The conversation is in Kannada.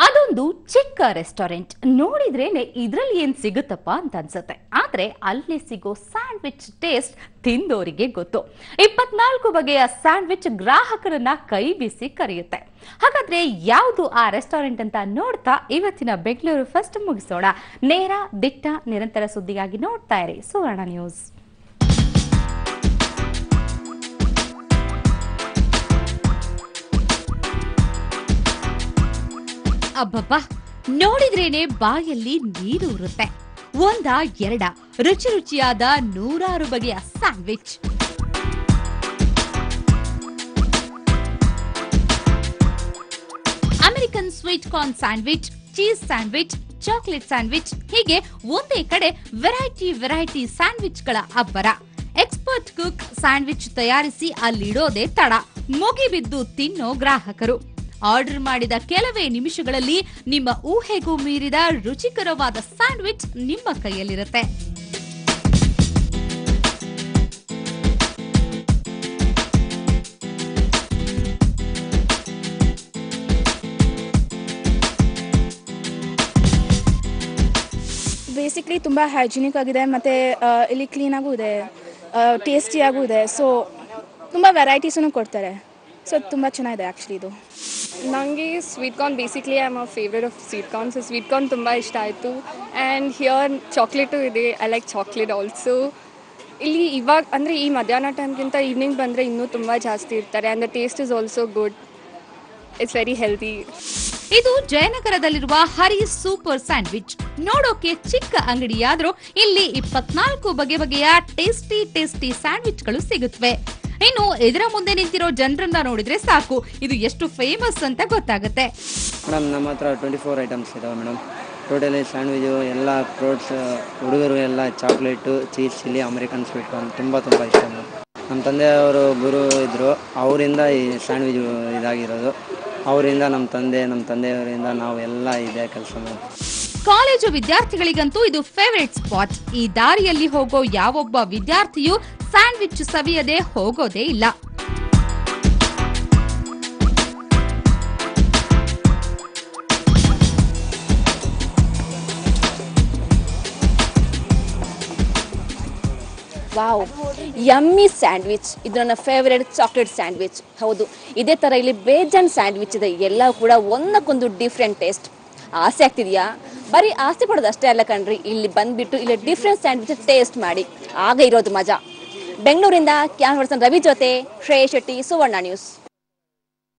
ಅದೊಂದು ಚಿಕ್ಕ ರೆಸ್ಟೋರೆಂಟ್ ನೋಡಿದ್ರೇನೆ ಇದ್ರಲ್ಲಿ ಏನ್ ಸಿಗುತ್ತಪ್ಪ ಅಂತ ಅನ್ಸುತ್ತೆ. ಆದ್ರೆ ಅಲ್ಲಿ ಸಿಗೋ ಸ್ಯಾಂಡ್ವಿಚ್ ಟೇಸ್ಟ್ ತಿಂದೋರಿಗೆ ಗೊತ್ತು. 24 ಬಗೆಯ ಸ್ಯಾಂಡ್ವಿಚ್ ಗ್ರಾಹಕರನ್ನ ಕೈ ಬೀಸಿ ಕರೆಯುತ್ತೆ. ಹಾಗಾದ್ರೆ ಯಾವುದು ಆ ರೆಸ್ಟೋರೆಂಟ್ ಅಂತ ನೋಡ್ತಾ ಇವತ್ತಿನ ಬೆಂಗಳೂರು ಫಸ್ಟ್ ಮುಗಿಸೋಣ. ನೇರ ದಿಟ್ಟ ನಿರಂತರ ಸುದ್ದಿಗಾಗಿ ನೋಡ್ತಾ ಇರಿ ಸುವರ್ಣ ನ್ಯೂಸ್. ಅಬ್ಬಬ್ಬಾ, ನೋಡಿದ್ರೇನೆ ಬಾಯಲ್ಲಿ ನೀರು ಉರುತ್ತೆ. ಒಂದ ಎರಡ ರುಚಿ ರುಚಿಯಾದ 100 ಬಗೆಯ sandwich. American sweet corn sandwich, cheese sandwich, chocolate sandwich, ಹೀಗೆ ಒಂದೇ ಕಡೆ ವೆರೈಟಿ ಸ್ಯಾಂಡ್ವಿಚ್ಗಳ ಅಬ್ಬರ. ಎಕ್ಸ್ಪರ್ಟ್ ಕುಕ್ ಸ್ಯಾಂಡ್ವಿಚ್ ತಯಾರಿಸಿ ಅಲ್ಲಿಡೋದೇ ತಡ, ಮುಗಿಬಿದ್ದು ತಿನ್ನೋ ಗ್ರಾಹಕರು. ಆರ್ಡರ್ ಮಾಡಿದ ಕೆಲವೇ ನಿಮಿಷಗಳಲ್ಲಿ ನಿಮ್ಮ ಊಹೆಗೂ ಮೀರಿದ ರುಚಿಕರವಾದ ಸ್ಯಾಂಡ್ವಿಚ್ ನಿಮ್ಮ ಕೈಯಲ್ಲಿರುತ್ತೆ. ಬೇಸಿಕ್ಲಿ ತುಂಬ ಹೈಜಿನಿಕ್ ಆಗಿದೆ ಮತ್ತು ಇಲ್ಲಿ ಕ್ಲೀನಾಗೂ ಇದೆ, ಟೇಸ್ಟಿಯಾಗೂ ಇದೆ. ಸೊ ತುಂಬ ವೆರೈಟೀಸನ್ನು ಕೊಡ್ತಾರೆ. ಸೊ ತುಂಬ ಚೆನ್ನಾಗಿದೆ ಆ್ಯಕ್ಚುಲಿ ಇದು. ನನಗೆ sweet corn basically I am a favourite of sweet corn. So sweet corn ತುಂಬ ಇಷ್ಟ ಆಯಿತು. ಆ್ಯಂಡ್ ಹಿಯರ್ ಚಾಕ್ಲೇಟು ಇದೆ, ಐ ಲೈಕ್ ಚಾಕ್ಲೇಟ್ ಆಲ್ಸೋ. ಇಲ್ಲಿ ಇವಾಗ ಅಂದರೆ ಈ ಮಧ್ಯಾಹ್ನ ಟೈಮ್ಗಿಂತ ಈವ್ನಿಂಗ್ ಬಂದರೆ ಇನ್ನೂ ತುಂಬ ಜಾಸ್ತಿ ಇರ್ತಾರೆ. And the taste is also good. It's very healthy. ಇದು ಜಯನಗರದಲ್ಲಿರುವ ಹರಿ ಸೂಪರ್ ಸ್ಯಾಂಡ್ವಿಚ್. ನೋಡೋಕೆ ಚಿಕ್ಕ ಅಂಗಡಿಯಾದ್ರೂ ಇಲ್ಲಿ 24 ಬಗೆಯ ಟೇಸ್ಟಿ ಸ್ಯಾಂಡ್ವಿಚ್ಗಳು ಸಿಗುತ್ತವೆ. ಇನ್ನು ಇದರ ಮುಂದೆ ನಿಂತಿರೋ ಜನರನ್ನ ನೋಡಿದ್ರೆ ಸಾಕು, ಇದು ಎಷ್ಟು ಫೇಮಸ್ ಅಂತ ಗೊತ್ತಾಗುತ್ತೆ. ಮೇಡಮ್, ನಮ್ಮ ಹತ್ರ 24 ಐಟಮ್ಸ್ ಇದಾವೆ ಮೇಡಮ್. ಟೋಟಲಿ ಸ್ಯಾಂಡ್ವಿಚು ಎಲ್ಲ ಫ್ರೂಟ್ಸ್, ಹುಡುಗರು ಎಲ್ಲ chocolate, cheese chilli, American sweet corn ತುಂಬ ಇಷ್ಟ ಮೇಡಮ್. ನಮ್ಮ ತಂದೆಯವರು ಗುರು ಇದ್ದರು, ಅವರಿಂದ ಈ ಸ್ಯಾಂಡ್ವಿಚ್ ಇದಾಗಿರೋದು. ಅವರಿಂದ ನಮ್ಮ ತಂದೆಯವರಿಂದ ನಾವು ಎಲ್ಲ ಇದೆ ಕೆಲಸ ಮಾಡಿ. ಕಾಲೇಜು ವಿದ್ಯಾರ್ಥಿಗಳಿಗಂತೂ ಇದು ಫೇವರೇಟ್ ಸ್ಪಾಟ್. ಈ ದಾರಿಯಲ್ಲಿ ಹೋಗೋ ಯಾವೊಬ್ಬ ವಿದ್ಯಾರ್ಥಿಯೂ ಸ್ಯಾಂಡ್ವಿಚ್ ಸವಿಯದೆ ಹೋಗೋದೇ ಇಲ್ಲ. Wow, yummy sandwich. ಇದು ನನ್ನ ಫೇವರೇಟ್ ಚಾಕ್ಲೇಟ್ ಸ್ಯಾಂಡ್ವಿಚ್. ಹೌದು, ಇದೇ ಥರ ಇಲ್ಲಿ ಬೇಜಾನ್ ಸ್ಯಾಂಡ್ವಿಚ್ ಇದೆ. ಎಲ್ಲ ಕೂಡ ಒಂದಕ್ಕೊಂದು ಡಿಫ್ರೆಂಟ್ ಟೇಸ್ಟ್. ಆಸೆ ಆಗ್ತಿದೆಯಾ? ಬರೀ ಆಸೆ ಪಡೋದು ಅಷ್ಟೇ ಅಲ್ಲ ಕಣ್ರಿ, ಇಲ್ಲಿ ಬಂದುಬಿಟ್ಟು ಇಲ್ಲಿ ಡಿಫ್ರೆಂಟ್ ಸ್ಯಾಂಡ್ವಿಚ್ ಟೇಸ್ಟ್ ಮಾಡಿ, ಆಗ ಇರೋದು ಮಜಾ. ಬೆಂಗಳೂರಿಂದ ಕ್ಯಾಮರಾ ಪರ್ಸನ್ ರವಿ ಜೊತೆ ಶ್ರೇಯಸ್ ಶೆಟ್ಟಿ, ಸುವರ್ಣ ನ್ಯೂಸ್.